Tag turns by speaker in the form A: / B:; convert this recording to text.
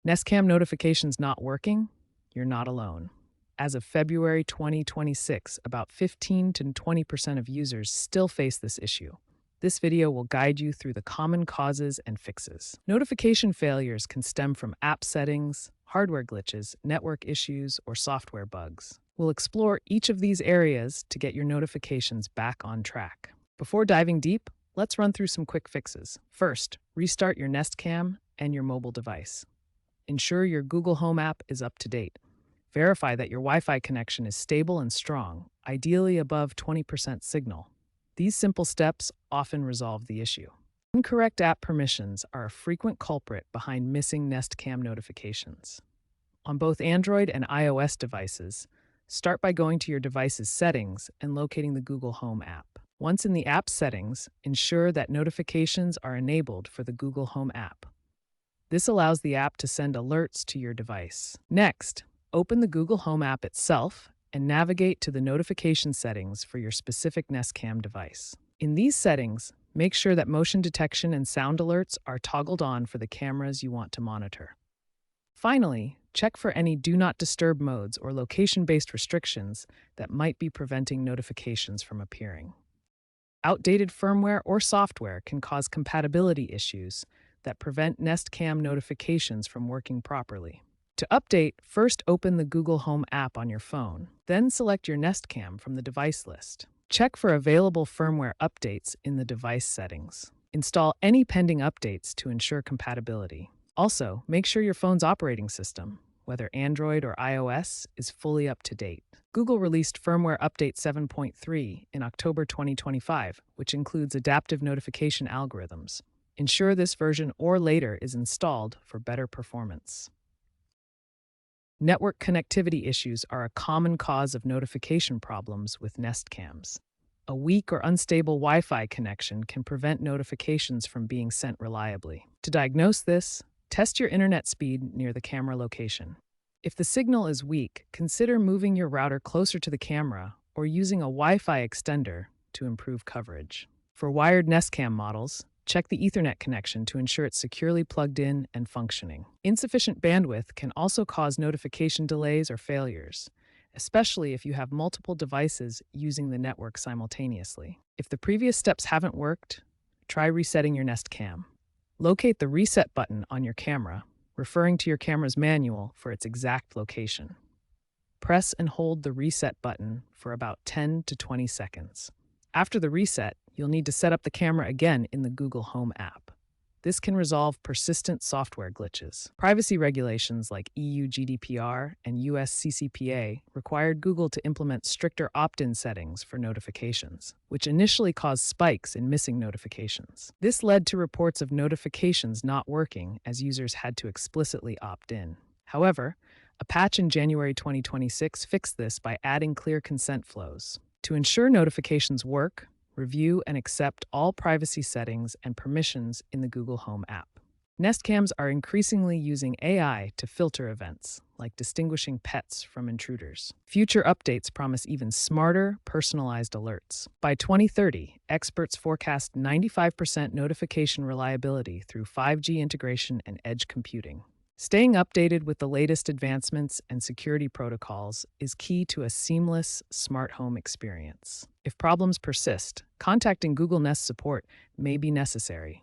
A: Nest Cam notifications not working? You're not alone. As of February 2026, about 15 to 20% of users still face this issue. This video will guide you through the common causes and fixes. Notification failures can stem from app settings, hardware glitches, network issues, or software bugs. We'll explore each of these areas to get your notifications back on track. Before diving deep, let's run through some quick fixes. First, restart your Nest Cam and your mobile device. Ensure your Google Home app is up to date. Verify that your Wi-Fi connection is stable and strong, ideally above 20% signal. These simple steps often resolve the issue. Incorrect app permissions are a frequent culprit behind missing Nest Cam notifications. On both Android and iOS devices, start by going to your device's settings and locating the Google Home app. Once in the app settings, ensure that notifications are enabled for the Google Home app. This allows the app to send alerts to your device. Next, open the Google Home app itself and navigate to the notification settings for your specific Nest Cam device. In these settings, make sure that motion detection and sound alerts are toggled on for the cameras you want to monitor. Finally, check for any Do Not Disturb modes or location-based restrictions that might be preventing notifications from appearing. Outdated firmware or software can cause compatibility issues that prevent Nest Cam notifications from working properly. To update, first open the Google Home app on your phone, then select your Nest Cam from the device list. Check for available firmware updates in the device settings. Install any pending updates to ensure compatibility. Also, make sure your phone's operating system, whether Android or iOS, is fully up to date. Google released firmware update 7.3 in October 2025, which includes adaptive notification algorithms. Ensure this version or later is installed for better performance. Network connectivity issues are a common cause of notification problems with Nest Cams. A weak or unstable Wi-Fi connection can prevent notifications from being sent reliably. To diagnose this, test your internet speed near the camera location. If the signal is weak, consider moving your router closer to the camera or using a Wi-Fi extender to improve coverage. For wired Nest Cam models, check the Ethernet connection to ensure it's securely plugged in and functioning. Insufficient bandwidth can also cause notification delays or failures, especially if you have multiple devices using the network simultaneously. If the previous steps haven't worked, try resetting your Nest Cam. Locate the Reset button on your camera, referring to your camera's manual for its exact location. Press and hold the Reset button for about 10 to 20 seconds. After the reset, you'll need to set up the camera again in the Google Home app. This can resolve persistent software glitches. Privacy regulations like EU GDPR and US CCPA required Google to implement stricter opt-in settings for notifications, which initially caused spikes in missing notifications. This led to reports of notifications not working as users had to explicitly opt in. However, a patch in January 2026 fixed this by adding clear consent flows. To ensure notifications work, review and accept all privacy settings and permissions in the Google Home app. Nest Cams are increasingly using AI to filter events, like distinguishing pets from intruders. Future updates promise even smarter, personalized alerts. By 2030, experts forecast 95% notification reliability through 5G integration and edge computing. Staying updated with the latest advancements and security protocols is key to a seamless smart home experience. If problems persist, contacting Google Nest support may be necessary.